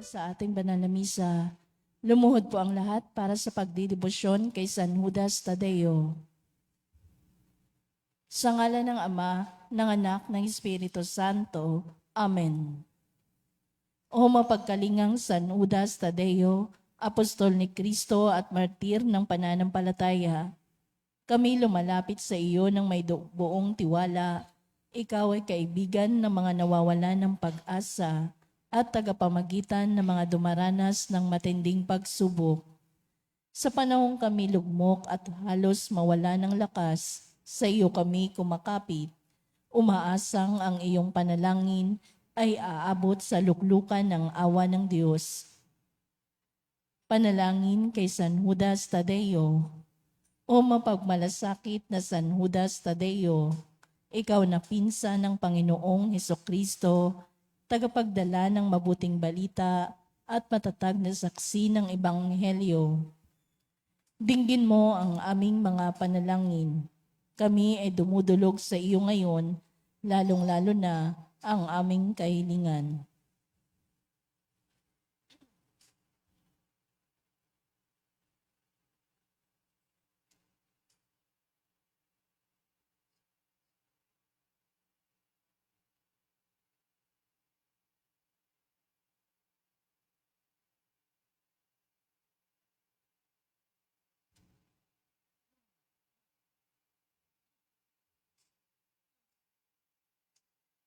Sa ating banal na misa, lumuhod po ang lahat para sa pagdidibosyon kay San Judas Tadeo. Sa ngalan ng Ama, ng Anak, ng Espiritu Santo. Amen. O mapagkalingang San Judas Tadeo, Apostol ni Kristo at martir ng pananampalataya, kami lumalapit sa iyo ng may buong tiwala. Ikaw ay kaibigan ng mga nawawalan ng pag-asa at tagapamagitan ng mga dumaranas ng matinding pagsubok. Sa panahong kami lugmok at halos mawala ng lakas, sa iyo kami kumakapit. Umaasang ang iyong panalangin ay aabot sa luklukan ng awa ng Diyos. Panalangin kay San Judas Tadeo. O mapagmalasakit na San Judas Tadeo, ikaw na pinsan ng Panginoong Hesukristo, tagapagdala ng mabuting balita at matatag na saksi ng Ebanghelyo. Dinggin mo ang aming mga panalangin. Kami ay dumudulog sa iyo ngayon, lalong-lalo na ang aming kahilingan.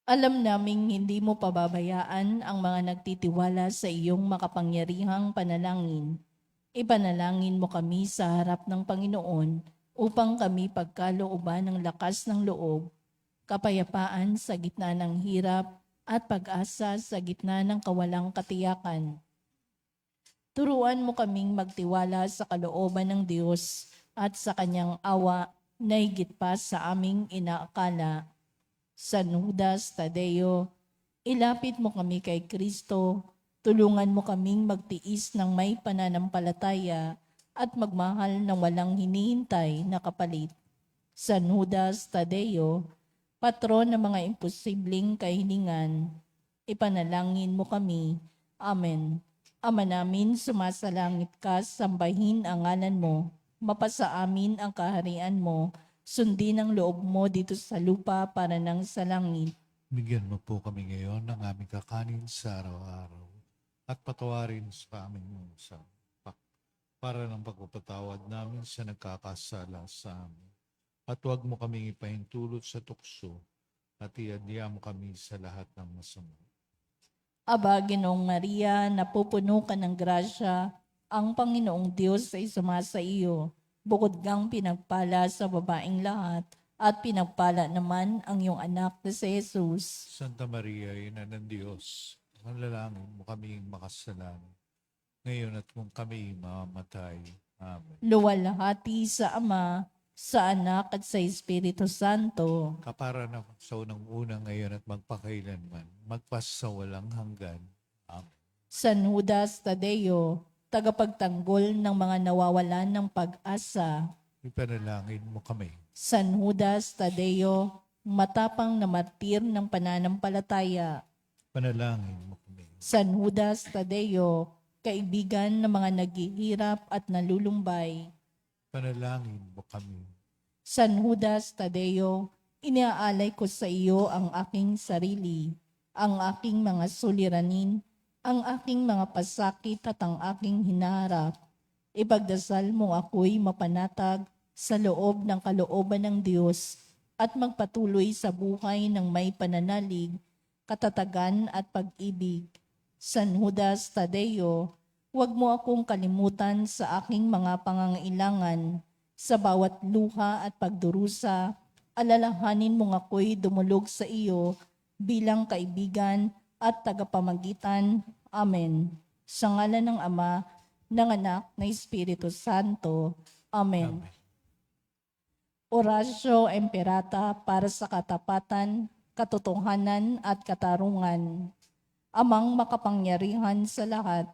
Alam naming hindi mo pababayaan ang mga nagtitiwala sa iyong makapangyarihang panalangin. Ipanalangin mo kami sa harap ng Panginoon upang kami pagkalooban ng lakas ng loob, kapayapaan sa gitna ng hirap at pag-asa sa gitna ng kawalang katiyakan. Turuan mo kaming magtiwala sa kalooban ng Diyos at sa kanyang awa na higit pa sa aming inaakala. San Judas Tadeo, ilapit mo kami kay Kristo, tulungan mo kaming magtiis ng may pananampalataya at magmahal ng walang hinihintay na kapalit. San Judas Tadeo, patron ng mga imposibleng kahilingan, ipanalangin mo kami. Amen. Ama namin, sumasalangit ka, sambahin ang ngalan mo, mapasa amin ang kaharian mo, sundin ang loob mo dito sa lupa para nang sa langit. Bigyan mo po kami ngayon ng aming kakanin sa araw-araw at patawarin sa aming mga sala para ng pagpapatawad namin sa nagkakasala sa amin. At huwag mo kaming ipahintulot sa tukso at iadya mo kami sa lahat ng masama. Aba, Ginoong Maria, napupuno ka ng grasya, ang Panginoong Diyos ay sumasa iyo. Bukod kang pinagpala sa babaeng lahat, at pinagpala naman ang iyong anak na si Jesus. Santa Maria, Ina ng Diyos, manalangin mo kaming makasalanan, ngayon at kung kami mamamatay. Amen. Luwalhati sa Ama, sa Anak at sa Espiritu Santo. Kapara na sa unang-una ngayon at magpakailanman, magpasawalang hanggan. Amen. San Judas Tadeo, tagapagtanggol ng mga nawawalan ng pag-asa. Ipanalangin mo kami. San Judas Tadeo, matapang na martir ng pananampalataya. Panalangin mo kami. San Judas Tadeo, kaibigan ng mga naghihirap at nalulumbay. Panalangin mo kami. San Judas Tadeo, iniaalay ko sa iyo ang aking sarili, ang aking mga suliranin, ang aking mga pasakit at ang aking hinaharap. Ipagdasal mo ako'y mapanatag sa loob ng kalooban ng Diyos at magpatuloy sa buhay ng may pananalig, katatagan at pag-ibig. San Judas Tadeo, huwag mo akong kalimutan sa aking mga pangangailangan. Sa bawat luha at pagdurusa, alalahanin mong ako'y dumulog sa iyo bilang kaibigan at tagapamagitan. Amen. Sa ngalan ng Ama, ng Anak, ng Espiritu Santo. Amen. Amen. Oratio Imperata para sa katapatan, katotohanan at katarungan. Amang makapangyarihan sa lahat,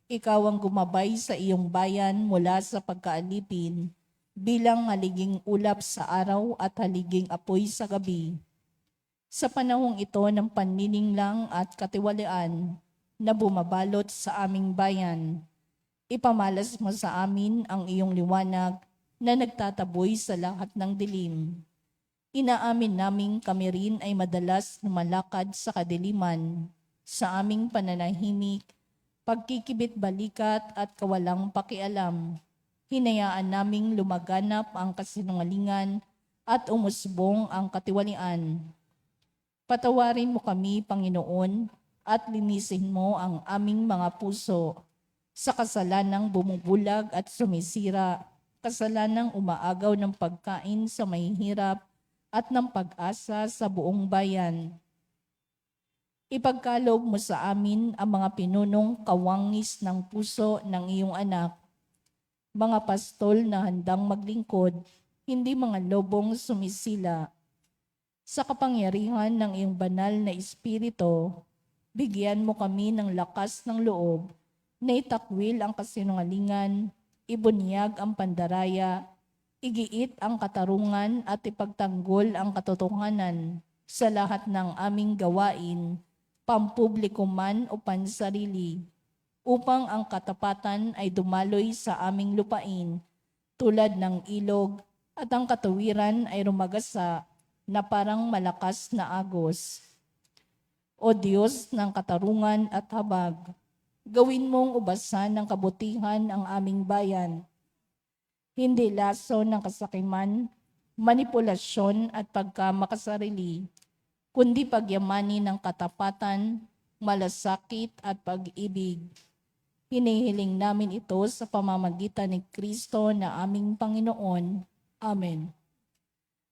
ikaw ang gumabay sa iyong bayan mula sa pagkaalipin, bilang haliging ulap sa araw at haliging apoy sa gabi. Sa panahong ito ng panininglang at katiwalian, na bumabalot sa aming bayan. Ipamalas mo sa amin ang iyong liwanag na nagtataboy sa lahat ng dilim. Inaamin naming kami rin ay madalas lumalakad sa kadiliman, sa aming pananahimik, pagkikibit-balikat at kawalang pakialam. Hinayaan naming lumaganap ang kasinungalingan at umusbong ang katiwalian. Patawarin mo kami, Panginoon, at linisin mo ang aming mga puso sa kasalanang bumubulag at sumisira, kasalanang umaagaw ng pagkain sa mahihirap at ng pag-asa sa buong bayan. Ipagkaloob mo sa amin ang mga pinunong kawangis ng puso ng iyong anak, mga pastol na handang maglingkod, hindi mga lobong sumisila. Sa kapangyarihan ng iyong banal na Espiritu, bigyan mo kami ng lakas ng loob na itakwil ang kasinungalingan, ibunyag ang pandaraya, igiit ang katarungan at ipagtanggol ang katotohanan sa lahat ng aming gawain, pampubliko man o pansarili, upang ang katapatan ay dumaloy sa aming lupain tulad ng ilog at ang katuwiran ay rumagasa na parang malakas na agos. O Diyos ng katarungan at habag, gawin mong ubasan ng kabutihan ang aming bayan. Hindi laso ng kasakiman, manipulasyon at pagkamakasarili, kundi pagyamanin ng katapatan, malasakit at pag-ibig. Hinihiling namin ito sa pamamagitan ni Kristo na aming Panginoon. Amen.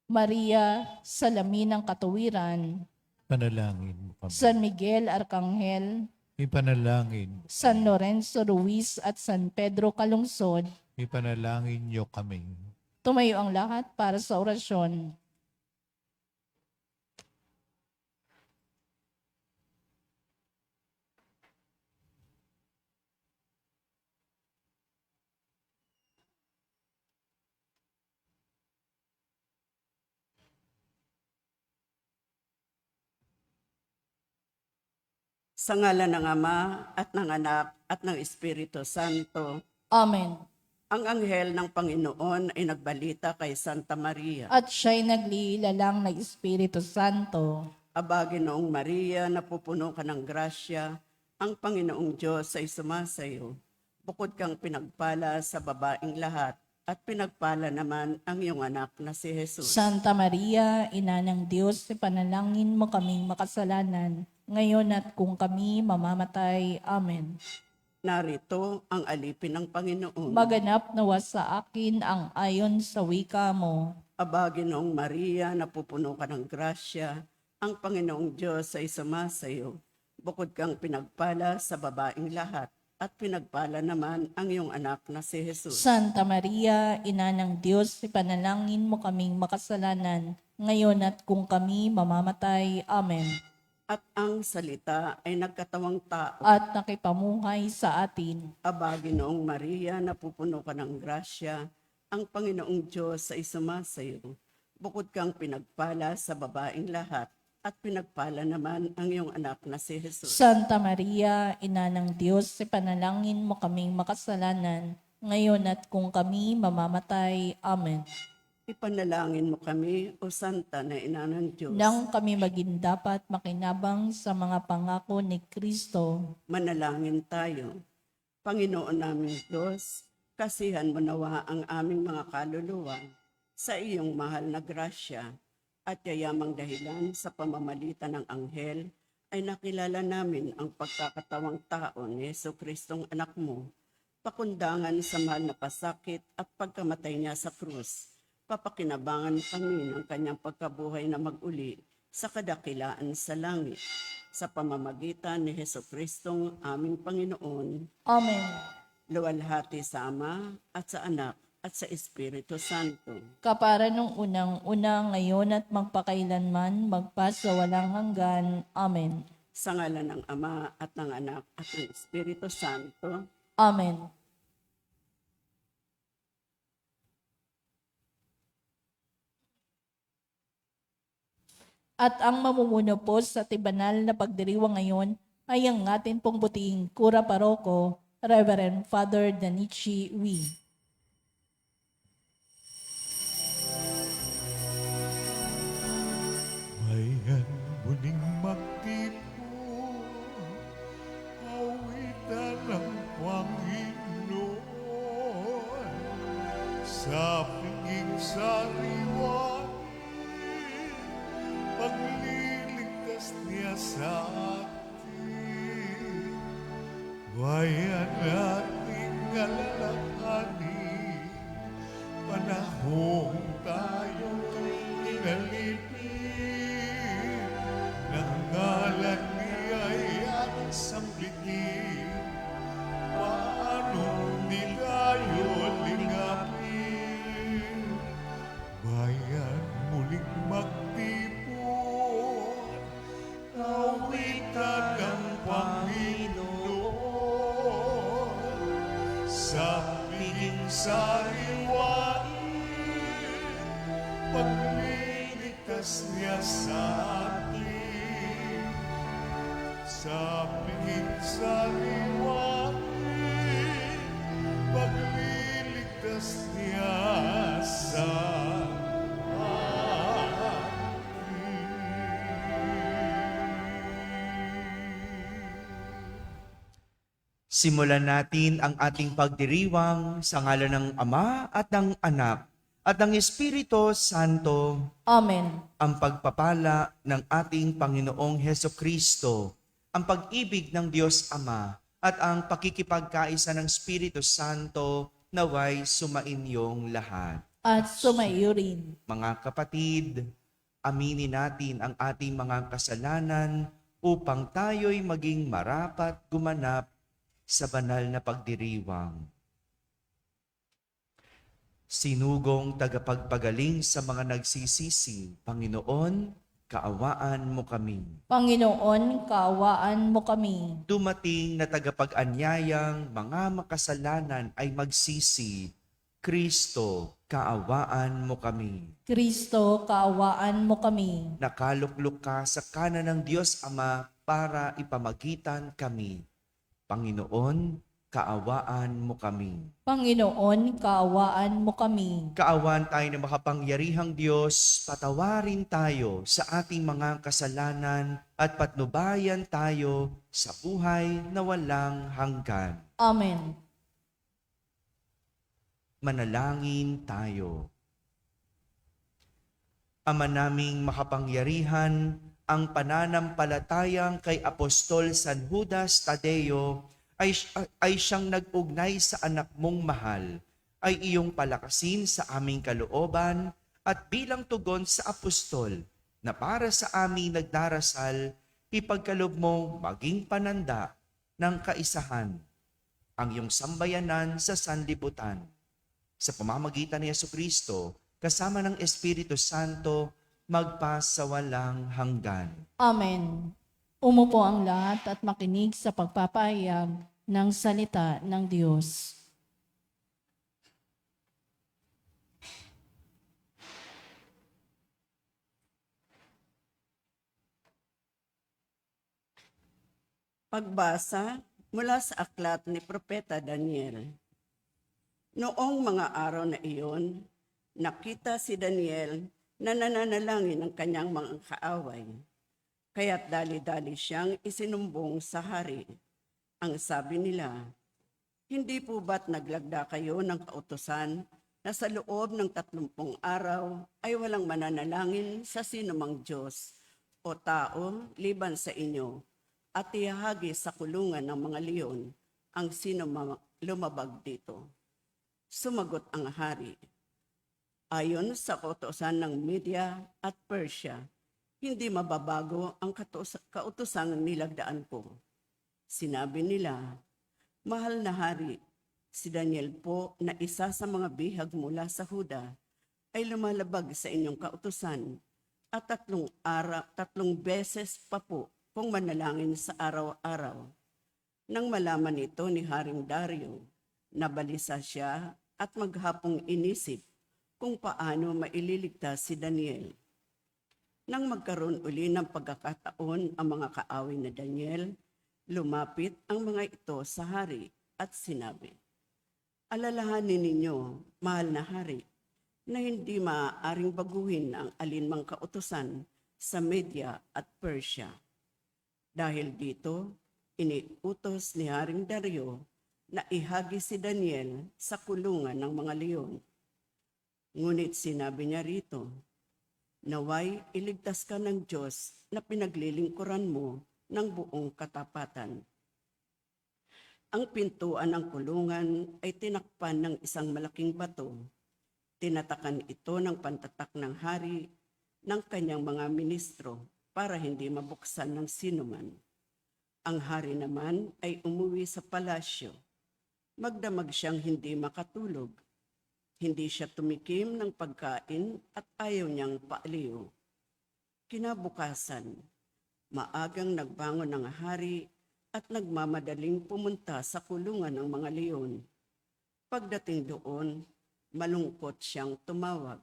Maria, salamin ng katuwiran, Panalangin mo kami. San Miguel Arcangel, Ipanalangin, San Lorenzo Ruiz at San Pedro Calungsod, ipanalangin niyo kami. tumayo ang lahat para sa orasyon. Sa ngalan ng Ama at ng Anak at ng Espiritu Santo, Amen. ang anghel ng Panginoon ay nagbalita kay Santa Maria. At siya'y naglilalang ng Espiritu Santo. Aba, Ginoong Maria, napupuno ka ng grasya, ang Panginoong Diyos ay sumasayo. Bukod kang pinagpala sa babaing lahat, at pinagpala naman ang iyong anak na si Jesus. Santa Maria, Ina ng Diyos, ipanalangin mo kaming makasalanan, ngayon at kung kami mamamatay. Amen. Narito ang alipin ng Panginoon. Maganap nawa sa akin ang ayon sa wika mo. Aba, Ginoong Maria, napupuno ka ng grasya, ang Panginoong Diyos ay sumasayo. Bukod kang pinagpala sa babaing lahat, at pinagpala naman ang iyong anak na si Jesus. Santa Maria, Ina ng Diyos, ipanalangin mo kaming makasalanan, ngayon at kung kami mamamatay. Amen. At ang salita ay nagkatawang tao. At nakipamuhay sa atin. Aba, Ginoong Maria, napupuno ka ng grasya, ang Panginoong Diyos ay sumasayo. Bukod kang pinagpala sa babaing lahat, at pinagpala naman ang iyong anak na si Jesus. Santa Maria, Ina ng Diyos, ipanalangin mo kaming makasalanan, ngayon at kung kami mamamatay. Amen. Ipanalangin mo kami, O Santa na Ina ng Diyos. Nang kami maging dapat makinabang sa mga pangako ni Kristo. Manalangin tayo. Panginoon naming Diyos, kasihan mo nawa ang aming mga kaluluwa sa iyong mahal na grasya, at yayamang dahilan sa pamamalitan ng anghel ay nakilala namin ang pagkakatawang tao ni Jesucristong anak mo, pakundangan sa mahal na pasakit at pagkamatay niya sa krus. Papakinabangan kami ng kanyang pagkabuhay na mag-uli sa kadakilaan sa langit, sa pamamagitan ni Jesucristong aming Panginoon. Amen. Luwalhati sa Ama at sa Anak at sa Espiritu Santo. Kapara nung unang-una, ngayon at magpakailanman, magpasawalang hanggan. Amen. Sa ngalan ng Ama at ng Anak at ng Espiritu Santo. Amen. At ang mamumuno po sa tibanal na pagdiriwang ngayon ay ang atin pong buting Kura Paroko, Reverend Father Danichi Wee. Bayan muling magtipon, awitan ng Panginoon, sa pinging sariwain, pagliligtas niya sa atin. Bayan nating alalahanin, panahong tayo'y inalipin, ng ngalan niya'y ating sambitin, paano nilayo lingapin. Bayan muling magtipon, awitan ng Panginoon, sa piging sariwain, pagliligtas niya sa atin. Sa piging sariwain, pagliligtas niya sa Simulan natin ang ating pagdiriwang sa ngalan ng Ama at ng Anak at ng Espiritu Santo. Amen. Ang pagpapala ng ating Panginoong Heso Kristo, ang pag-ibig ng Diyos Ama at ang pakikipagkaisa ng Espiritu Santo naway sumainyong lahat. At sumaiyo rin. Mga kapatid, aminin natin ang ating mga kasalanan upang tayo'y maging marapat gumanap sa banal na pagdiriwang. Sinugong tagapagpagaling sa mga nagsisisi, Panginoon, kaawaan mo kami. Panginoon, kaawaan mo kami. Dumating na tagapag-anyayang mga makasalanan ay magsisi, Kristo, kaawaan mo kami. Kristo, kaawaan mo kami. Nakaluklok ka sa kanan ng Diyos Ama para ipamagitan kami. Panginoon, kaawaan mo kami. Panginoon, kaawaan mo kami. Kaawaan tayo ng makapangyarihang Diyos, patawarin tayo sa ating mga kasalanan at patnubayan tayo sa buhay na walang hanggan. Amen. Manalangin tayo. Ama naming makapangyarihan, ang pananampalatayang kay Apostol San Judas Tadeo ay siyang nag-ugnay sa anak mong mahal, ay iyong palakasin sa aming kalooban at bilang tugon sa apostol na para sa aming nagdarasal, ipagkalob mo maging pananda ng kaisahan ang iyong sambayanan sa sanlibutan. Sa pamamagitan ni Jesucristo, kasama ng Espiritu Santo, magpasawalang hanggan. Amen. Umupo ang lahat at makinig sa pagpapahayag ng salita ng Diyos. Pagbasa mula sa aklat ni Propeta Daniel. Noong mga araw na iyon, nakita si Daniel na nananalangin ng kanyang mga kaaway. Kaya't dali-dali siyang isinumbong sa hari. Ang sabi nila, hindi po ba't naglagda kayo ng kautusan na sa loob ng 30 araw ay walang mananalangin sa sinumang Diyos o tao liban sa inyo at ihahagi sa kulungan ng mga leon ang sino lumabag dito? Sumagot ang hari, ayon sa kautusan ng Media at Persia, hindi mababago ang kautosang nilagdaan ko. Sinabi nila, mahal na hari, si Daniel po na isa sa mga bihag mula sa Huda ay lumalabag sa inyong kautusan at 3 beses pa po kung manalangin sa araw-araw. Nang malaman ito ni Haring Dario, nabalisa siya at maghapong inisip kung paano maililigtas si Daniel. Nang magkaroon uli ng pagkakataon ang mga kaaway na Daniel, Lumapit ang mga ito sa hari at sinabi, "Alalahanin ninyo, mahal na hari, na hindi maaaring baguhin ang alinmang kautusan sa Media at Persia. Dahil dito, iniutos ni Haring Dario na ihagi si Daniel sa kulungan ng mga leon. Ngunit sinabi niya rito, naway iligtas ka ng Diyos na pinaglilingkuran mo ng buong katapatan." Ang pintuan ng kulungan ay tinakpan ng isang malaking bato. Tinatakan ito ng pantatak ng hari ng kanyang mga ministro para hindi mabuksan ng sinuman. Ang hari naman ay umuwi sa palasyo. Magdamag siyang hindi makatulog. Hindi siya tumikim ng pagkain at ayaw niyang paaliw. Kinabukasan, maagang nagbangon ang hari at nagmamadaling pumunta sa kulungan ng mga leon. Pagdating doon, malungkot siyang tumawag,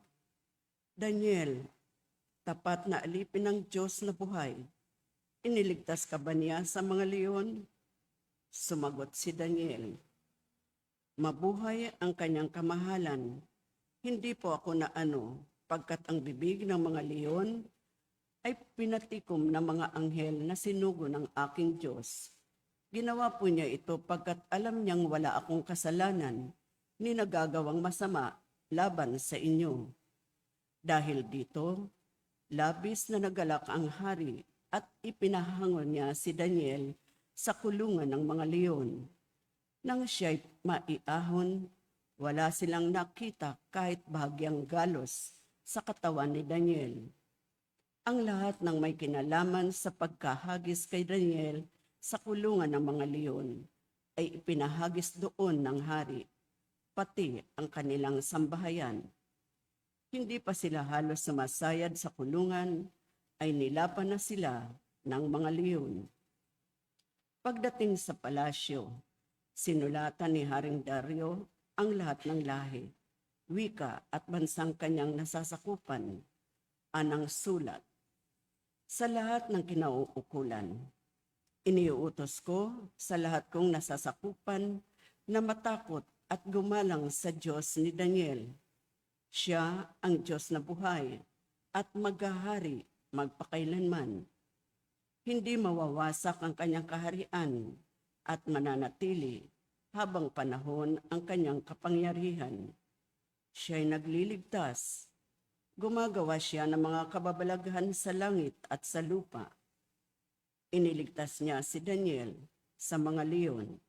"Daniel, tapat na alipin ng Diyos na buhay, iniligtas ka ba niya sa mga leon?" Sumagot si Daniel, "Mabuhay ang kanyang kamahalan. Hindi po ako naano, pagkat ang bibig ng mga leon ay pinatikom ng mga anghel na sinugo ng aking Diyos. Ginawa po niya ito pagkat alam niyang wala akong kasalanan ni nagagawang masama laban sa inyo. Dahil dito, labis na nagalak ang hari at ipinahangon niya si Daniel sa kulungan ng mga leon. Nang siya'y maiahon, wala silang nakita kahit bahagyang galos sa katawan ni Daniel. Ang lahat ng may kinalaman sa pagkahagis kay Daniel sa kulungan ng mga leon ay ipinahagis doon ng hari, pati ang kanilang sambahayan. Hindi pa sila halos sumasayad sa kulungan, ay nilapan na sila ng mga leon. Pagdating sa palasyo, sinulatan ni Haring Dario ang lahat ng lahi, wika at bansang kanyang nasasakupan. Anang sulat, sa lahat ng kinauukulan, iniuutos ko sa lahat kong nasasakupan na matakot at gumalang sa Diyos ni Daniel. Siya ang Diyos na buhay at maghahari magpakailanman. Hindi mawawasak ang kanyang kaharian at mananatili habang panahon ang kanyang kapangyarihan. Siya'y nagliligtas. Gumagawa siya ng mga kababalaghan sa langit at sa lupa. Iniligtas niya si Daniel sa mga leon.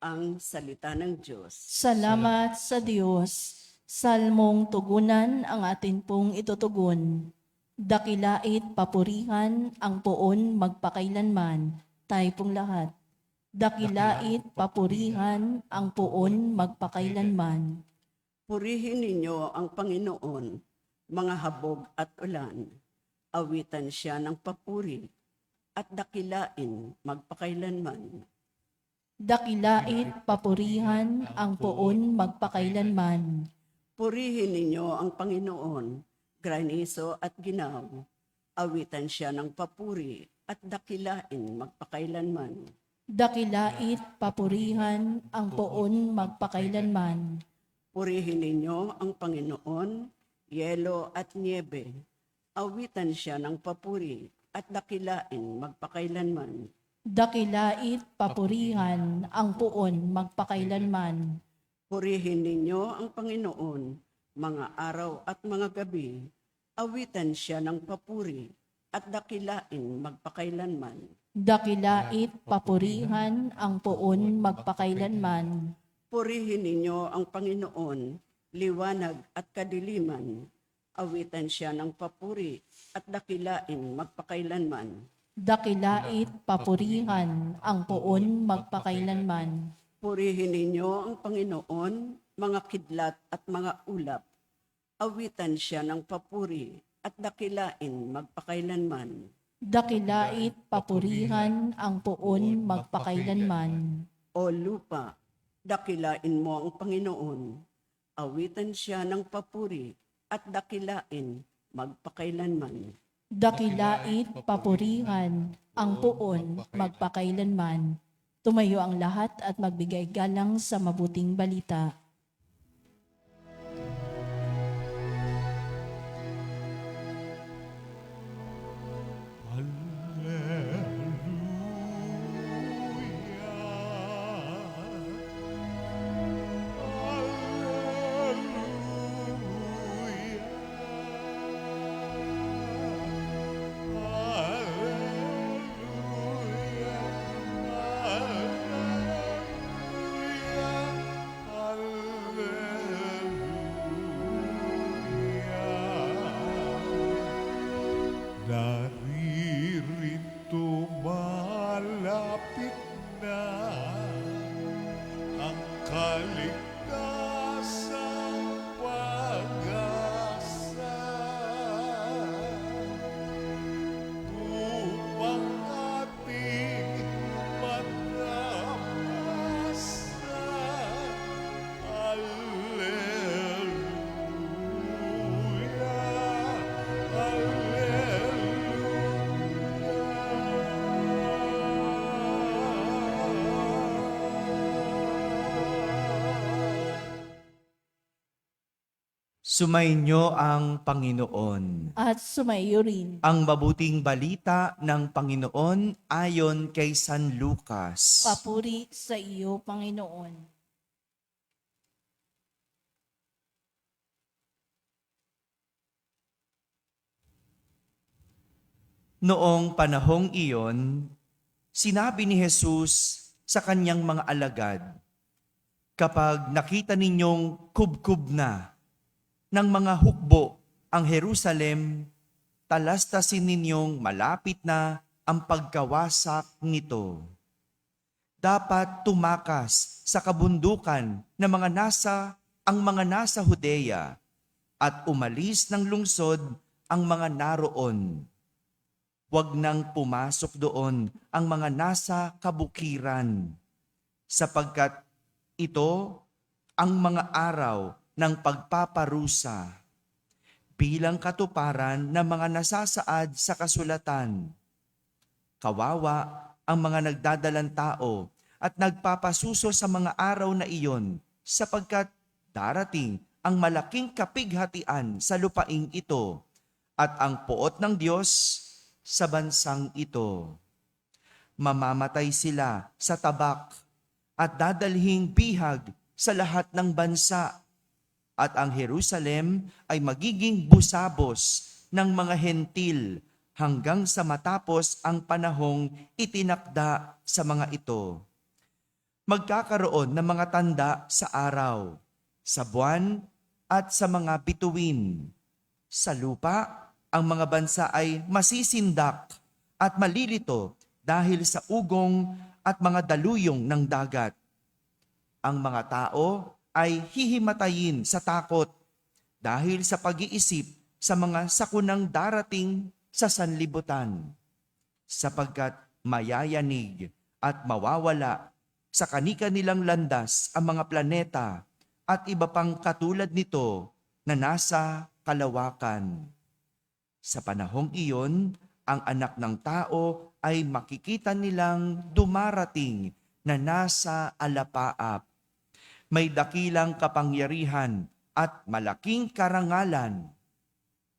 Ang salita ng Diyos. Salamat sa Diyos. Salmong tugunan ang atin pong itutugon. Dakilait papurihan ang poon magpakailanman. Tayo pong lahat. Dakilait papurihan ang poon magpakailanman. Purihin ninyo ang Panginoon, mga habog at ulan. Awitan siya ng papuri at dakilain magpakailanman. Dakilait papurihan ang poon magpakailanman. Purihin ninyo ang Panginoon, granizo at ginaw. Awitan siya ng papuri at dakilain magpakailanman. Dakilait papurihan ang poon magpakailanman. Purihin ninyo ang Panginoon, yelo at niebe. Awitan siya ng papuri at dakilain magpakailanman. Dakilait papurihan ang poon magpakailanman. Purihin ninyo ang Panginoon, mga araw at mga gabi. Awitan siya ng papuri at dakilain magpakailanman. Dakilait papurihan ang poon magpakailanman. Purihin ninyo ang Panginoon, liwanag at kadiliman. Awitan siya ng papuri at dakilain magpakailanman. Dakilait papurihan ang poon magpakailanman. Purihin ninyo ang Panginoon, mga kidlat at mga ulap. Awitan siya ng papuri at dakilain magpakailanman. Dakilait papurihan ang poon magpakailanman. O lupa, dakilain mo ang Panginoon. Awitan siya ng papuri at dakilain magpakailanman. Dakilait papurihan ang puon magpakailanman. Tumayo ang lahat at magbigay galang sa mabuting balita. Naririto malapit na ang kaligtasang pag-asa upang ating matamasa. Sumainyo ang Panginoon. At sumayo rin. Ang mabuting balita ng Panginoon ayon kay San Lucas. Papuri sa iyo, Panginoon. Noong panahong iyon, sinabi ni Jesus sa kanyang mga alagad, "Kapag nakita ninyong kubkub na ng mga hukbo ang Jerusalem, talastasin ninyong malapit na ang pagkawasak nito. Dapat tumakas sa kabundukan ng ang mga nasa Judea at umalis ng lungsod ang mga naroon. Huwag nang pumasok doon ang mga nasa kabukiran, sapagkat ito ang mga araw ng pagpaparusa, bilang katuparan ng mga nasasaad sa kasulatan. Kawawa ang mga nagdadalang tao at nagpapasuso sa mga araw na iyon, sapagkat darating ang malaking kapighatian sa lupaing ito at ang puot ng Diyos sa bansang ito. Mamamatay sila sa tabak at dadalhing bihag sa lahat ng bansa, at ang Jerusalem ay magiging busabos ng mga hentil hanggang sa matapos ang panahong itinakda sa mga ito. Magkakaroon ng mga tanda sa araw, sa buwan at sa mga bituin. Sa lupa, ang mga bansa ay masisindak at malilito dahil sa ugong at mga daluyong ng dagat. Ang mga tao ay hihimatayin sa takot dahil sa pag-iisip sa mga sakunang darating sa sanlibutan, sapagkat mayayanig at mawawala sa kani-kanilang landas ang mga planeta at iba pang katulad nito na nasa kalawakan. Sa panahong iyon, ang anak ng tao ay makikita nilang dumarating na nasa alapaap. May dakilang kapangyarihan at malaking karangalan.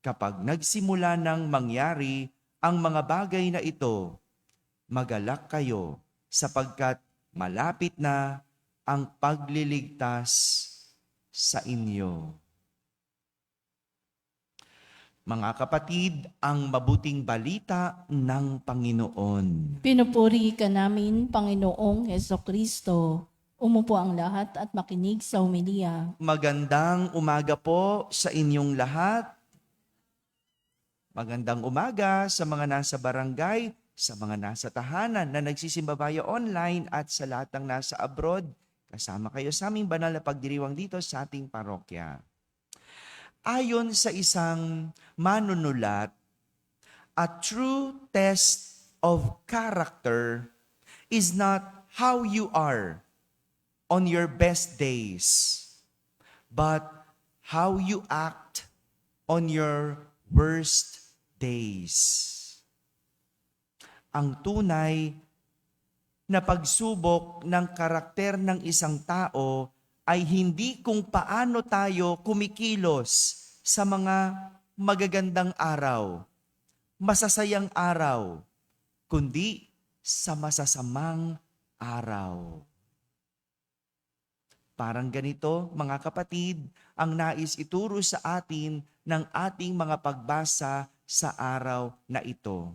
Kapag nagsimula ng mangyari ang mga bagay na ito, magalak kayo sapagkat malapit na ang pagliligtas sa inyo. Mga kapatid, ang mabuting balita ng Panginoon. Pinupuri ka namin, Panginoong Hesukristo. Umupo ang lahat at makinig sa homilya. Magandang umaga po sa inyong lahat. Magandang umaga sa mga nasa barangay, sa mga nasa tahanan na nagsisimba via online at sa lahat ng nasa abroad. Kasama kayo sa aming banal na pagdiriwang dito sa ating parokya. Ayon sa isang manunulat, a true test of character is not how you are on your best days, but how you act on your worst days. Ang tunay na pagsubok ng karakter ng isang tao ay hindi kung paano tayo kumikilos sa mga magagandang araw, masasayang araw, kundi sa masasamang araw. Parang ganito, mga kapatid, ang nais ituro sa atin ng ating mga pagbasa sa araw na ito.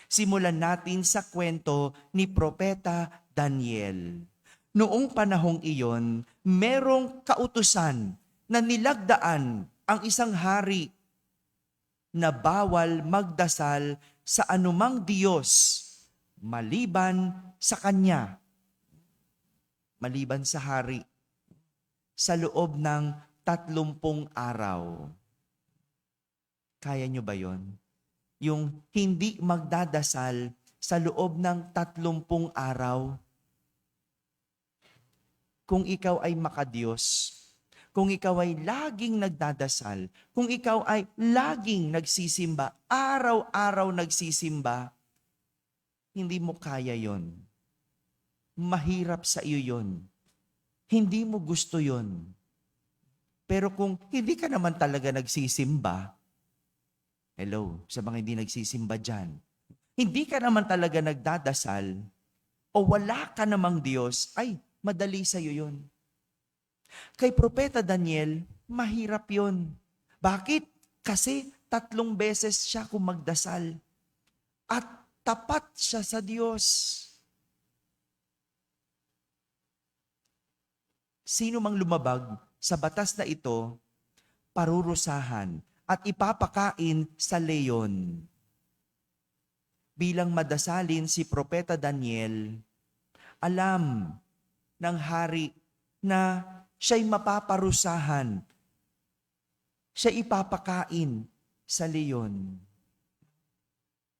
Simulan natin sa kwento ni Propeta Daniel. Noong panahong iyon, merong kautusan na nilagdaan ang isang hari na bawal magdasal sa anumang Diyos maliban sa kanya, maliban sa hari, sa loob ng 30 araw. Kaya nyo ba yon? Yung hindi magdadasal sa loob ng 30 araw? Kung ikaw ay makadiyos, kung ikaw ay laging nagdadasal, kung ikaw ay laging nagsisimba, araw-araw nagsisimba, hindi mo kaya yon. Mahirap sa iyo yon. Hindi mo gusto yon. Pero kung hindi ka naman talaga nagsisimba, hello, sa mga hindi nagsisimba dyan, hindi ka naman talaga nagdadasal, o wala ka namang Diyos, ay, madali sa iyo yun. Kay Propeta Daniel, mahirap yun. Bakit? Kasi 3 beses siya magdasal. At tapat siya sa Diyos. Sino mang lumabag sa batas na ito, parurusahan at ipapakain sa leyon. Bilang madasalin si Propeta Daniel, alam ng hari na siya'y mapaparusahan, siya ipapakain sa leyon.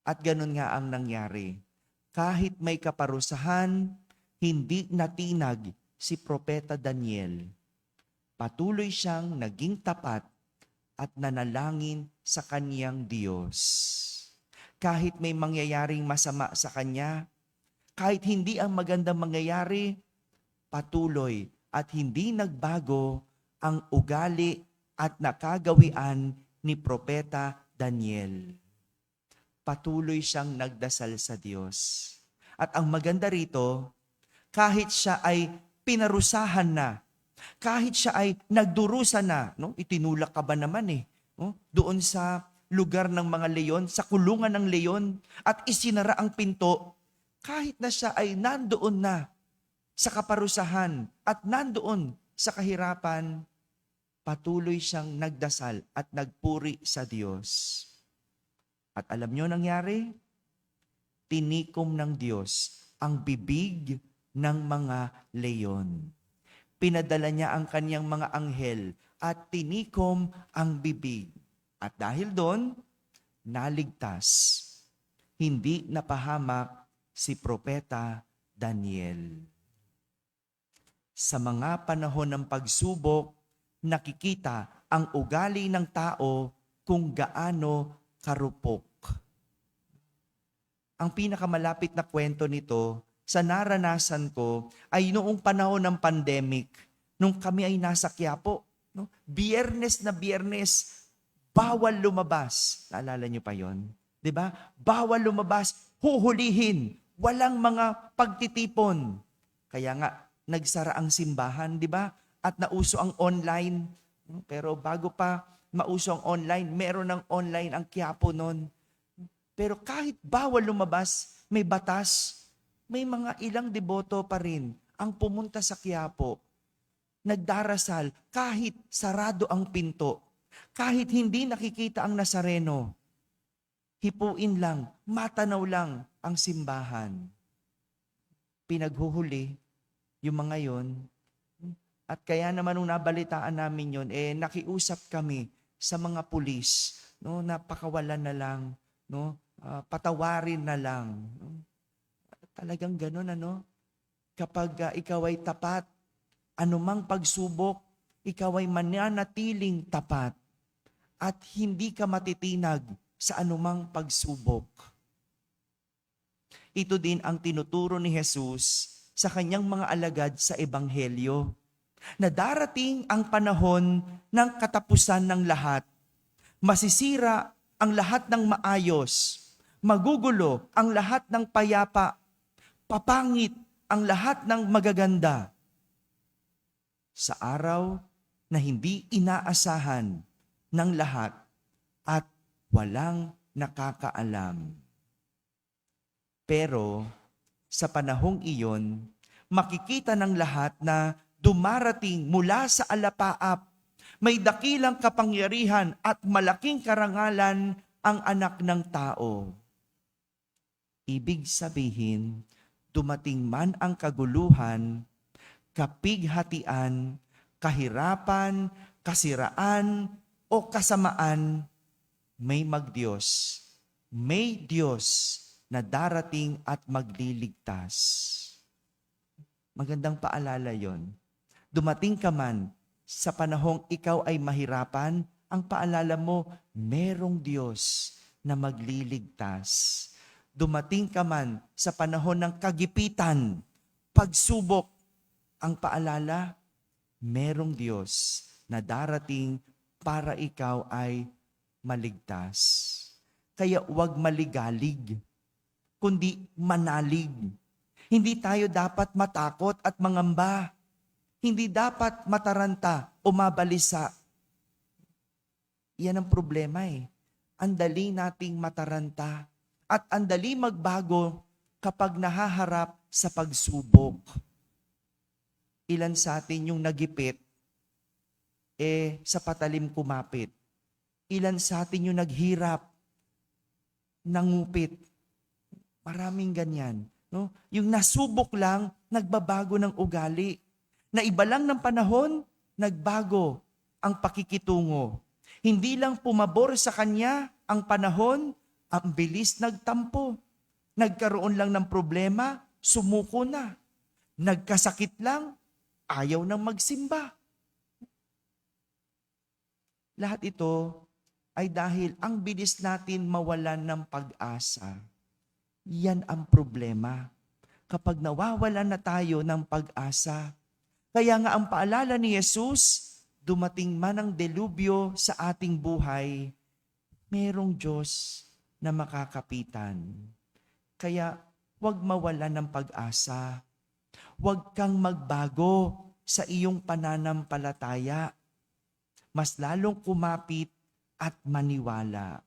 At ganun nga ang nangyari. Kahit may kaparusahan, hindi natinag si Propeta Daniel. Patuloy siyang naging tapat at nanalangin sa kaniyang Diyos. Kahit may mangyayaring masama sa kanya, kahit hindi ang magandang mangyayari, patuloy at hindi nagbago ang ugali at nakagawian ni Propeta Daniel. Patuloy siyang nagdasal sa Diyos. At ang maganda rito, kahit siya ay pinarusahan na, kahit siya ay nagdurusa na, no? Itinulak ka ba naman no? Doon sa lugar ng mga leyon, sa kulungan ng leyon, at isinara ang pinto, kahit na siya ay nandoon na sa kaparusahan at nandoon sa kahirapan, patuloy siyang nagdasal at nagpuri sa Diyos. At alam nyo nangyari? Tinikom ng Diyos ang bibig ng mga leyon. Pinadala niya ang kanyang mga anghel at tinikom ang bibig. At dahil doon, naligtas. Hindi napahamak si Propeta Daniel. Sa mga panahon ng pagsubok, nakikita ang ugali ng tao kung gaano karupok. Ang pinakamalapit na kwento nito sa naranasan ko ay noong panahon ng pandemic, nung kami ay nasa Quiapo. No? Biyernes na Biyernes, bawal lumabas. Naalala niyo pa yon? 'Di ba? Bawal lumabas, huhulihin, walang mga pagtitipon. Kaya nga, nagsara ang simbahan, 'di ba? At nauso ang online. Pero bago pa mauso ang online, meron ng online ang Quiapo noon. Pero kahit bawal lumabas, may batas, may mga ilang deboto pa rin ang pumunta sa Quiapo. Nagdarasal kahit sarado ang pinto, kahit hindi nakikita ang Nazareno. Hipuin lang, matanaw lang ang simbahan. Pinaghuhuli yung mga yon. At kaya naman nung nabalitaan namin yon, nakiusap kami sa mga pulis, no, napakawalan na lang, no, patawarin na lang. No? Talagang gano'n, ano? Kapag ikaw ay tapat, anumang pagsubok, ikaw ay mananatiling tapat at hindi ka matitinag sa anumang pagsubok. Ito din ang tinuturo ni Jesus sa kanyang mga alagad sa Ebanghelyo, na darating ang panahon ng katapusan ng lahat. Masisira ang lahat ng maayos, magugulo ang lahat ng payapa, papangit ang lahat ng magaganda. Sa araw na hindi inaasahan ng lahat at walang nakakaalam. Pero sa panahong iyon, makikita ng lahat na dumarating mula sa alapaap, may dakilang kapangyarihan at malaking karangalan ang anak ng tao. Ibig sabihin, dumating man ang kaguluhan, kapighatian, kahirapan, kasiraan, o kasamaan, may magdiyos, may Diyos na darating at magliligtas. Magandang paalala yon. Dumating ka man sa panahong ikaw ay mahirapan, ang paalala mo, merong Diyos na magliligtas. Dumating ka man sa panahon ng kagipitan, pagsubok, ang paalala, merong Diyos na darating para ikaw ay maligtas. Kaya huwag maligalig, kundi manalig. Hindi tayo dapat matakot at mangamba. Hindi dapat mataranta o mabalisa. Yan ang problema eh. Ang dali nating mataranta at ang dali magbago kapag nahaharap sa pagsubok. Ilan sa atin yung nagipit, sa patalim kumapit. Ilan sa atin yung naghirap, nangupit. Maraming ganyan. No? Yung nasubok lang, nagbabago ng ugali. Na iba lang ng panahon, nagbago ang pakikitungo. Hindi lang pumabor sa kanya ang panahon, ang bilis nagtampo. Nagkaroon lang ng problema, sumuko na. Nagkasakit lang, ayaw nang magsimba. Lahat ito ay dahil ang bilis natin mawalan ng pag-asa. Yan ang problema. Kapag nawawalan na tayo ng pag-asa. Kaya nga ang paalala ni Jesus, dumating man ang delubyo sa ating buhay, merong Diyos na makakapitan. Kaya huwag mawalan ng pag-asa. Huwag kang magbago sa iyong pananampalataya. Mas lalong kumapit at maniwala.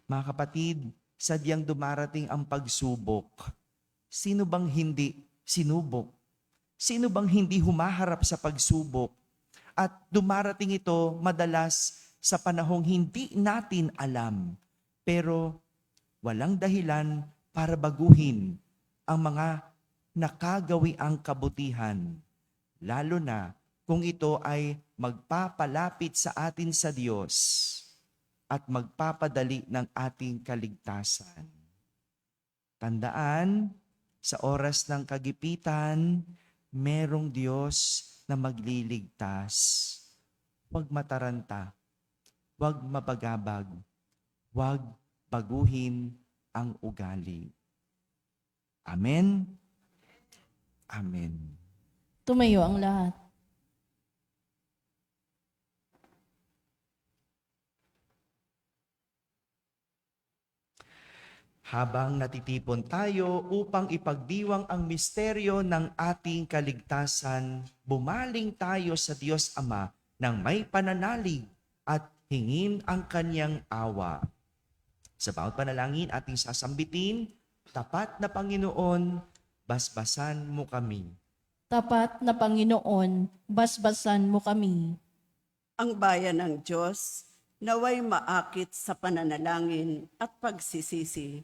Mga kapatid, sadyang dumarating ang pagsubok. Sino bang hindi sinubok? Sino bang hindi humaharap sa pagsubok? At dumarating ito madalas sa panahong hindi natin alam. Pero walang dahilan para baguhin ang mga nakagawiang kabutihan. Lalo na kung ito ay magpapalapit sa atin sa Diyos at magpapadali ng ating kaligtasan. Tandaan, sa oras ng kagipitan, merong Diyos na magliligtas. Huwag mataranta, huwag mabagabag, huwag baguhin ang ugali. Amen? Amen. Tumayo ang lahat. Habang natitipon tayo upang ipagdiwang ang misteryo ng ating kaligtasan, bumaling tayo sa Diyos Ama ng may pananalig at hingin ang kanyang awa. Sa bawat panalangin ating sasambitin, tapat na Panginoon, basbasan mo kami. Tapat na Panginoon, basbasan mo kami. Ang bayan ng Diyos, naway maakit sa pananalangin at pagsisisi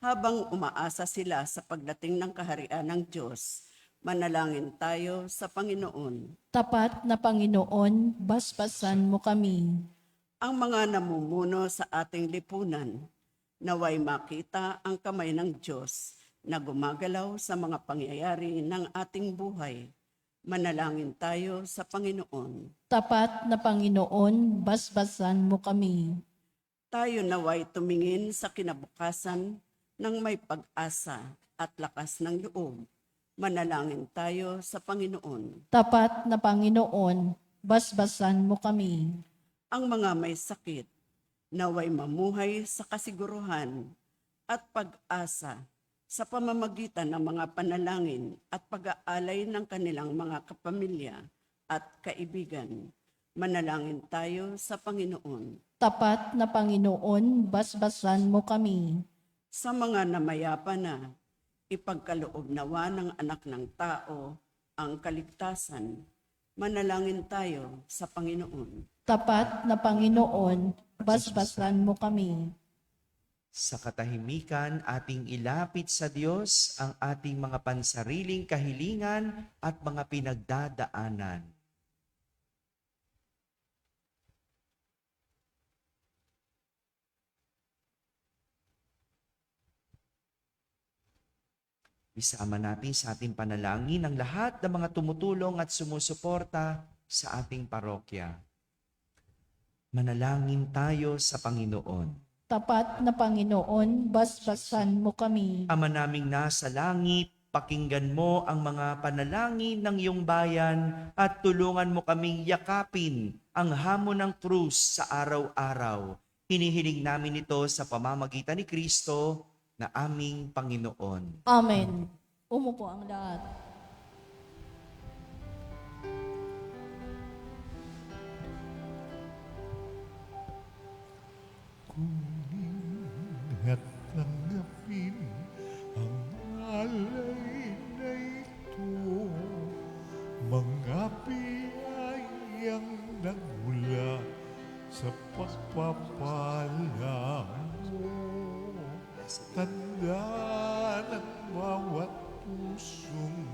habang umaasa sila sa pagdating ng kaharian ng Diyos. Manalangin tayo sa Panginoon. Tapat na Panginoon, basbasan mo kami. Ang mga namumuno sa ating lipunan, naway makita ang kamay ng Diyos na gumagalaw sa mga pangyayari ng ating buhay. Manalangin tayo sa Panginoon. Tapat na Panginoon, basbasan mo kami. Tayo naway tumingin sa kinabukasan ng may pag-asa at lakas ng loob. Manalangin tayo sa Panginoon. Tapat na Panginoon, basbasan mo kami. Ang mga may sakit, naway mamuhay sa kasiguruhan at pag-asa sa pamamagitan ng mga panalangin at pag-aalay ng kanilang mga kapamilya at kaibigan. Manalangin tayo sa Panginoon. Tapat na Panginoon, basbasan mo kami. Sa mga namayapa na, ipagkaloob nawa ng anak ng tao ang kaligtasan. Manalangin tayo sa Panginoon. Tapat na Panginoon, basbasan mo kami. Sa katahimikan, ating ilapit sa Diyos ang ating mga pansariling kahilingan at mga pinagdadaanan. Isama natin sa ating panalangin ang lahat ng mga tumutulong at sumusuporta sa ating parokya. Manalangin tayo sa Panginoon. Tapat na Panginoon, basbasan mo kami. Ama naming nasa langit, pakinggan mo ang mga panalangin ng iyong bayan at tulungan mo kaming yakapin ang hamon ng krus sa araw-araw. Hinihiling namin ito sa pamamagitan ni Kristo na aming Panginoon. Amen. Umupo ang lahat. At tanggapin ang alay na ito, mga biyayang nagmula sa pagpapala mo. Tanda ng bawat pusong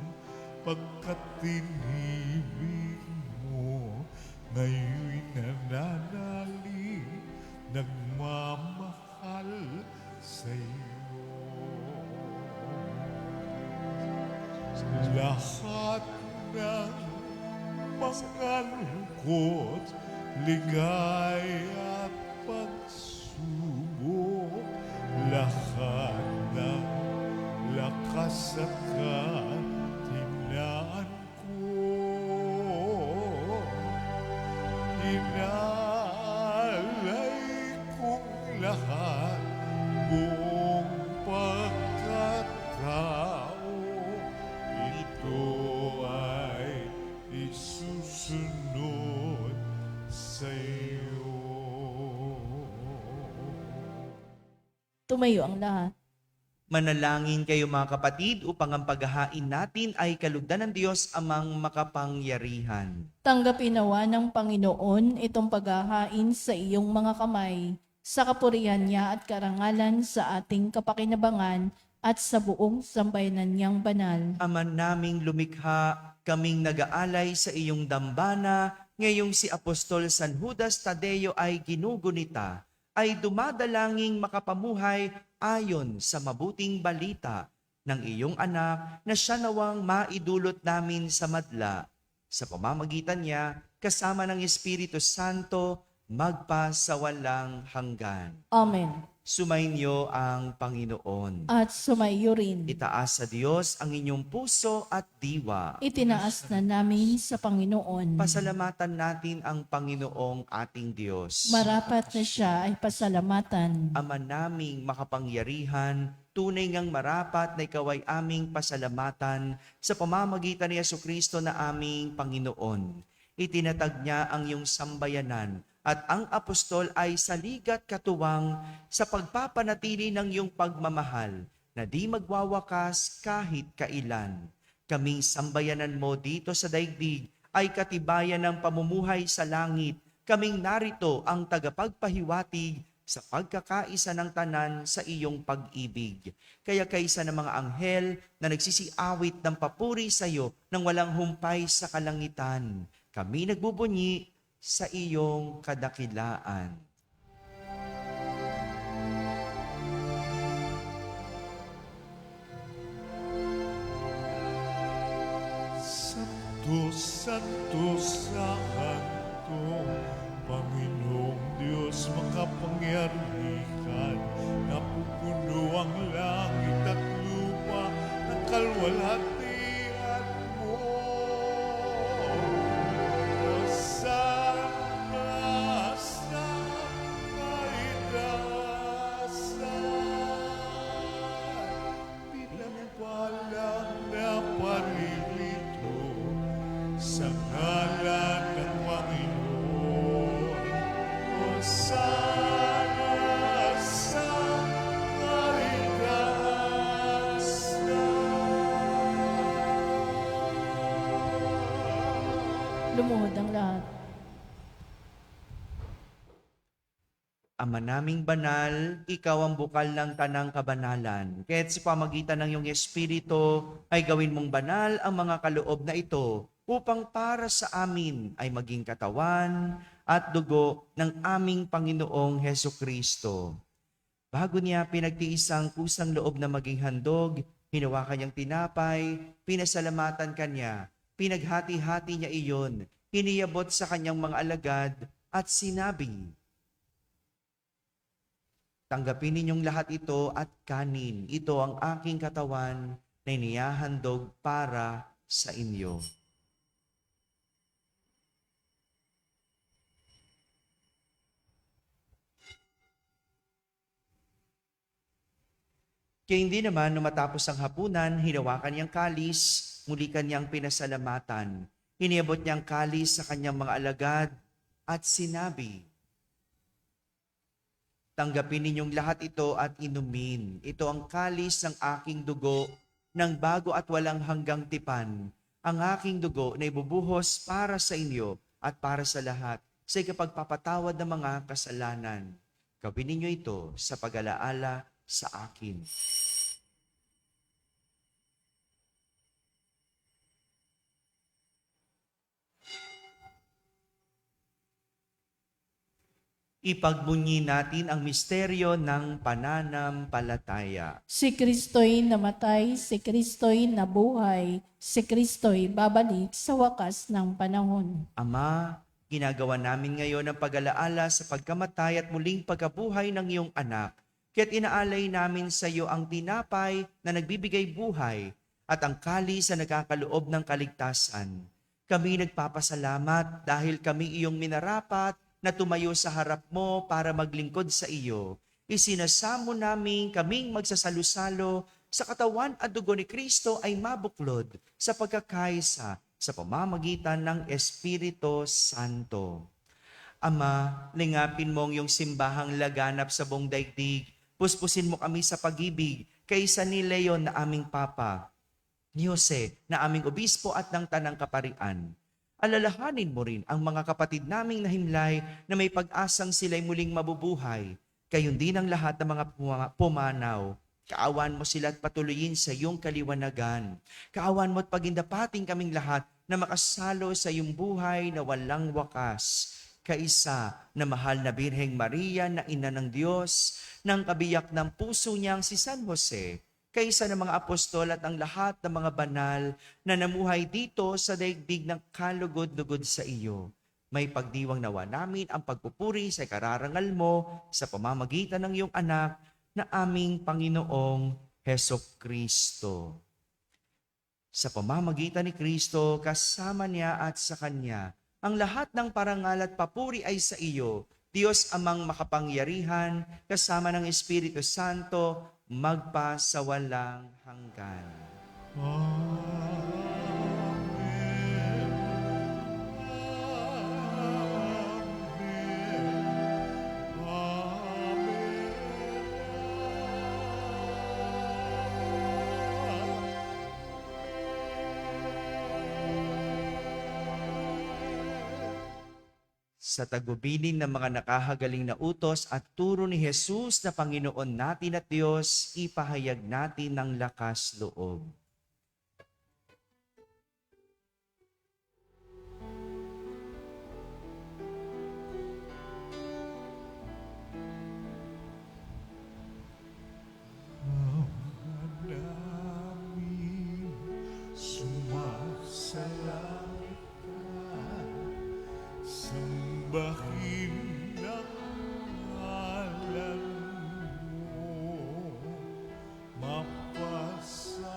pagkatinibig mo, ngayon'y nananalig, nagmamahal sa'yo. Lahat ng mga lungkot, ligaya at pagsubok, lahat ng lakas at katinaan ko, inalay kong lahat, buong pagkatao, ito ay isusunod sa'yo. Tumayo ang lahat. Manalangin kayo mga kapatid upang ang paghahain natin ay kalugdan ng Diyos amang makapangyarihan. Tanggapin nawa ng Panginoon itong paghahain sa iyong mga kamay, sa kapurihan niya at karangalan sa ating kapakinabangan at sa buong sambayanan niyang banal. Ama naming lumikha, kaming nag-aalay sa iyong dambana, ngayong si Apostol San Judas Tadeo ay ginugunita, ay dumadalanging makapamuhay ayon sa mabuting balita ng iyong anak na siya nawang maidulot namin sa madla. Sa pamamagitan niya, kasama ng Espiritu Santo, magpasawalang hanggan. Amen. Sumainyo ang Panginoon. At sumayo rin. Itaas sa Diyos ang inyong puso at diwa. Itinaas na namin sa Panginoon. Pasalamatan natin ang Panginoong ating Diyos. Marapat na siya ay pasalamatan. Ama naming makapangyarihan, tunay ngang marapat na ikaw ay aming pasalamatan sa pamamagitan ni Jesucristo na aming Panginoon. Itinatag niya ang iyong sambayanan at ang apostol ay saligat katuwang sa pagpapanatili ng iyong pagmamahal na di magwawakas kahit kailan. Kaming sambayanan mo dito sa daigdig ay katibayan ng pamumuhay sa langit. Kaming narito ang tagapagpahiwatig sa pagkakaisa ng tanan sa iyong pag-ibig. Kaya kaysa ng mga anghel na nagsisiawit ng papuri sa iyo nang walang humpay sa kalangitan, kami nagbubunyi sa iyong kadakilaan. Santo, Santo, Santo, Panginoong Diyos makapangyarihan, Luwalhatian mo, Hosanna sa kaitaasan. Pinagpalang na parilito sa ngalan ng Panginoon. Hosanna sa kaitaasan. Lumuhod ang lahat. Ama naming banal, ikaw ang bukal ng tanang kabanalan. Kaya't sa pamagitan ng iyong Espiritu ay gawin mong banal ang mga kaloob na ito upang para sa amin ay maging katawan at dugo ng aming Panginoong Heso Kristo. Bago niya pinagtiis ang kusang loob na maging handog, hinawakan niyang tinapay, pinasalamatan kanya, pinaghati-hati niya iyon, hiniyabot sa kanyang mga alagad at sinabi, "Tanggapin ninyong lahat ito at kanin. Ito ang aking katawan na inihahandog para sa inyo." Kaya hindi naman nung matapos ang hapunan, hinawakan niyang kalis, muli kanyang pinasalamatan. Iniabot niyang kalis sa kanyang mga alagad at sinabi, "Tanggapin ninyong lahat ito at inumin. Ito ang kalis ng aking dugo ng bago at walang hanggang tipan. Ang aking dugo na ibubuhos para sa inyo at para sa lahat sa ikapagpapatawad ng mga kasalanan. Gawin ninyo ito sa pag-alaala sa akin." Ipagbunyi natin ang misteryo ng pananampalataya. Si Kristo'y namatay, si Kristo'y nabuhay, si Kristo'y babalik sa wakas ng panahon. Ama, ginagawa namin ngayon ang pag-alaala sa pagkamatay at muling pagkabuhay ng iyong anak. Kaya't inaalay namin sa iyo ang tinapay na nagbibigay buhay at ang kalis na nagkakaloob ng kaligtasan. Kami nagpapasalamat dahil kami iyong minarapat na tumayo sa harap mo para maglingkod sa iyo. Isinasamo namin kaming magsasalo-salo sa katawan at dugo ni Kristo ay mabuklod sa pagkakaisa sa pamamagitan ng Espiritu Santo. Ama, lingapin mo ang iyong simbahang laganap sa buong daigdig. Puspusin mo kami sa pag-ibig kaysa ni Leon na aming Papa, ni Jose na aming obispo at ng Tanang Kaparian. Alalahanin mo rin ang mga kapatid naming nahimlay na may pag-asang sila'y muling mabubuhay. Gayon din ang lahat ng mga pumanaw. Kaawan mo sila at patuloyin sa iyong kaliwanagan. Kaawan mo at pagindapating kaming lahat na makasalo sa iyong buhay na walang wakas. Kaisa na mahal na Birheng Maria na ina ng Diyos, ng kabiyak ng puso niyang si San Jose, kaysa ng mga apostol at ang lahat ng mga banal na namuhay dito sa daigdig ng kalugod-lugod sa iyo. May pagdiwang nawa namin ang pagpupuri sa kararangal mo sa pamamagitan ng iyong anak na aming Panginoong Heso Kristo. Sa pamamagitan ni Kristo, kasama niya at sa Kanya, ang lahat ng parangal at papuri ay sa iyo, Diyos amang makapangyarihan, kasama ng Espiritu Santo, magpa sa walang hanggan. Sa tagubilin ng mga nakahagaling na utos at turo ni Jesus na Panginoon natin at Diyos, ipahayag natin ng lakas loob. namin sumasalangit ka, sambahin ang ngalan mo, mapasaya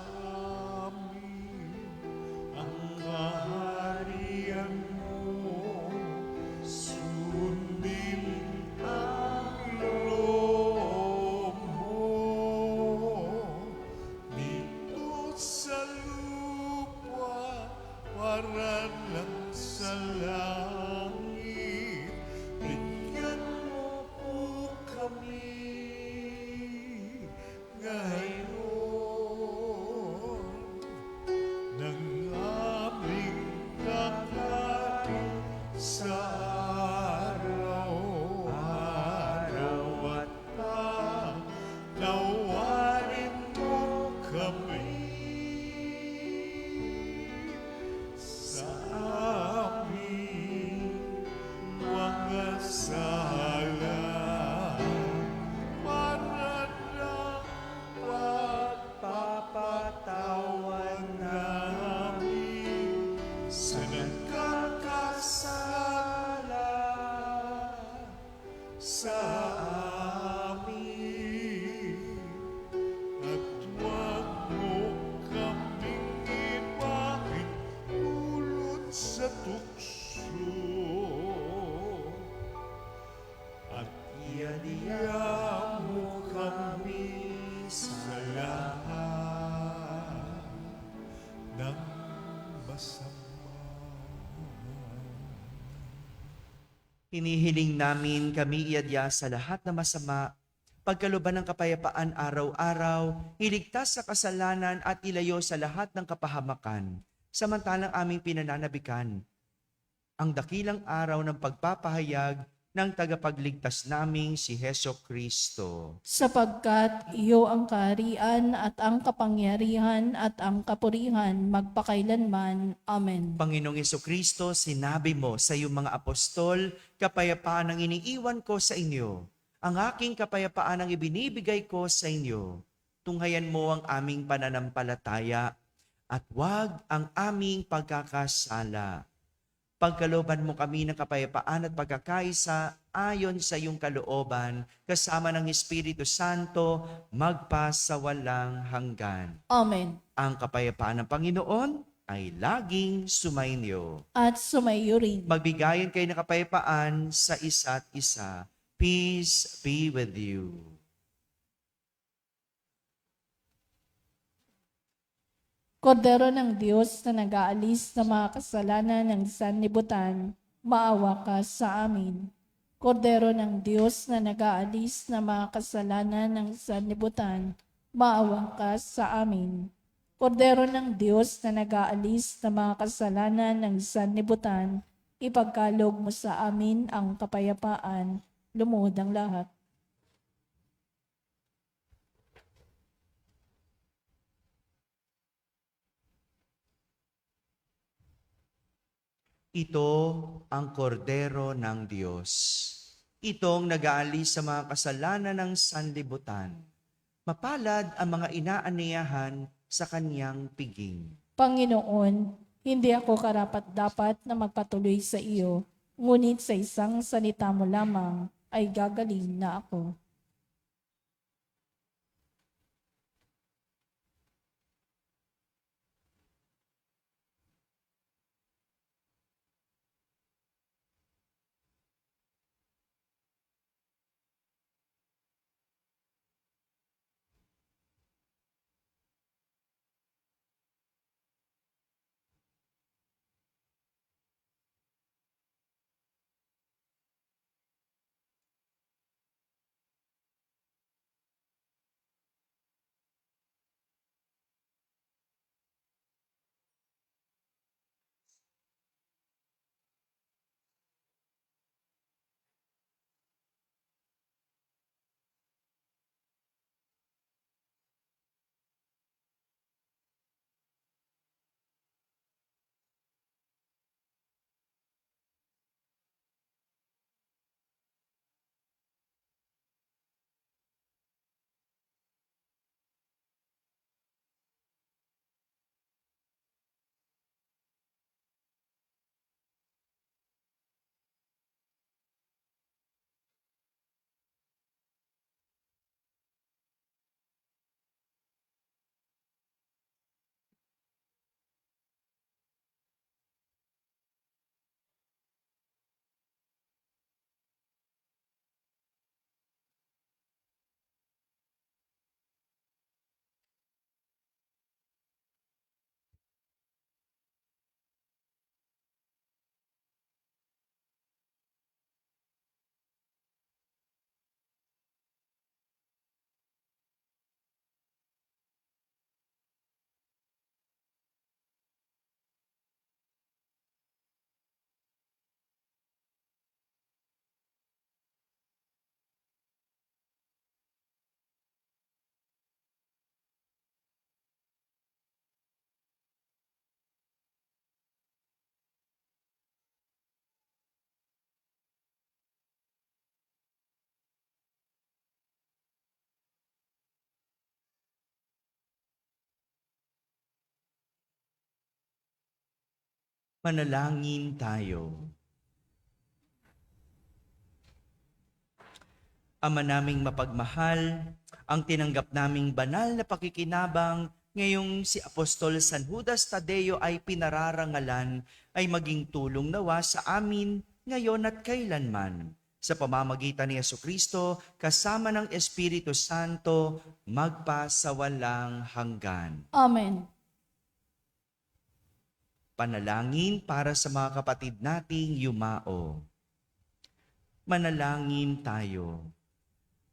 sa amin at huwag mo kaming iwain dulot sa tukso at iadya mo kami sa lahat ng masama. Hinihiling namin kami iadya sa lahat na masama, pagkalooban ng kapayapaan araw-araw, iligtas sa kasalanan at ilayo sa lahat ng kapahamakan, samantalang aming pinananabikan ang dakilang araw ng pagpapahayag ng tagapagligtas naming si Heso Kristo. Sapagkat iyo ang kaharian at ang kapangyarihan at ang kapurihan magpakailanman. Amen. Panginoong Kristo, sinabi mo sa iyong mga apostol, kapayapaan ang iniiwan ko sa inyo. Ang aking kapayapaan ang ibinibigay ko sa inyo. Tunghayan mo ang aming pananampalataya at huwag ang aming pagkakasala. Pagkalooban mo kami ng kapayapaan at pagkakaisa ayon sa iyong kalooban, kasama ng Espiritu Santo, magpasawalang hanggan. Amen. Ang kapayapaan ng Panginoon ay laging sumainyo. At sumayo rin. Magbigayan kayo ng kapayapaan sa isa't isa. Peace be with you. Kordero ng Diyos na nag-aalis sa mga kasalanan ng sanlibutan, maawa ka sa amin. Kordero ng Diyos na nag-aalis sa mga kasalanan ng sanlibutan, maawa ka sa amin. Kordero ng Diyos na nag-aalis sa mga kasalanan ng sanlibutan, ipagkaloob mo sa amin ang kapayapaan, lumuhod ang lahat. Ito ang kordero ng Diyos. Itong nag-aalis sa mga kasalanan ng sanlibutan. Mapalad ang mga inaaniyahan sa kanyang piging. Panginoon, hindi ako karapat-dapat na magpatuloy sa iyo, ngunit sa isang salita mo lamang ay gagaling na ako. Manalangin tayo. Ama naming mapagmahal, ang tinanggap naming banal na pakikinabang ngayong si Apostol San Judas Tadeo ay pinararangalan ay maging tulong nawa sa amin ngayon at kailanman. Sa pamamagitan ni Jesucristo, kasama ng Espiritu Santo, magpasawalang hanggan. Amen. Panalangin para sa mga kapatid nating yumao. Manalangin tayo.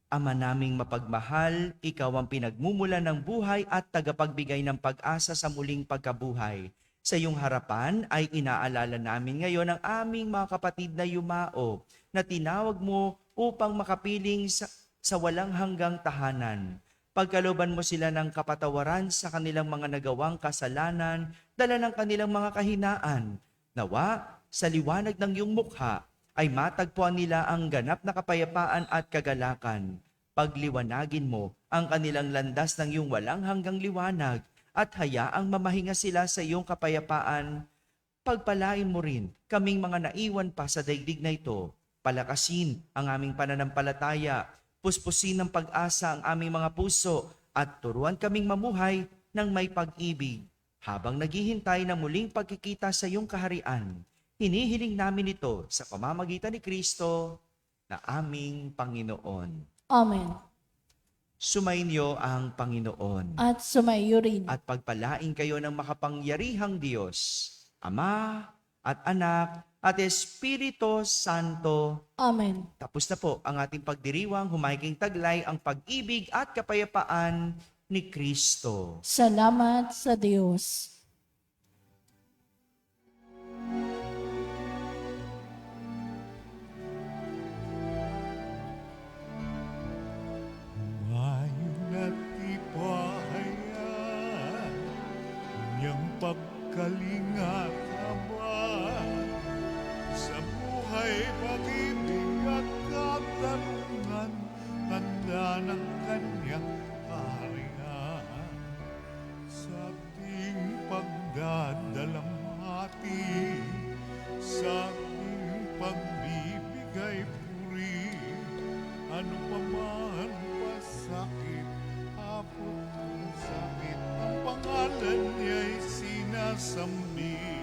Ama naming mapagmahal, ikaw ang pinagmumulan ng buhay at tagapagbigay ng pag-asa sa muling pagkabuhay. Sa iyong harapan ay inaalala namin ngayon ang aming mga kapatid na yumao na tinawag mo upang makapiling sa walang hanggang tahanan. Pagkalooban mo sila ng kapatawaran sa kanilang mga nagawang kasalanan, dala ng kanilang mga kahinaan. Nawa, sa liwanag ng iyong mukha, ay matagpuan nila ang ganap na kapayapaan at kagalakan. Pagliwanagin mo ang kanilang landas ng iyong walang hanggang liwanag at hayaang mamahinga sila sa iyong kapayapaan. Pagpalain mo rin kaming mga naiwan pa sa daigdig na ito. Palakasin ang aming pananampalataya, puspusin ng pag-asa ang aming mga puso at turuan kaming mamuhay ng may pag-ibig. Habang naghihintay ng muling pagkikita sa iyong kaharian, hinihiling namin ito sa pamamagitan ni Kristo na aming Panginoon. Amen. Sumainyo ang Panginoon At sumayo rin. at pagpalain kayo ng makapangyarihang Diyos, Ama at Anak at Espiritu Santo. Amen. Tapos na po ang ating pagdiriwang, humahiging taglay ang pag-ibig at kapayapaan ni Kristo. Salamat sa Diyos. Ngayon at ipahayag niyang pagkalinga naman sa buhay, pag-ibig at katarungan, handa ng kanyang kaharian. Sa ating pagdadalamhati, sa ating pagbibigay puri, ano pa man pasakit, abot ng sakit, ang pangalan niya'y sinasambi.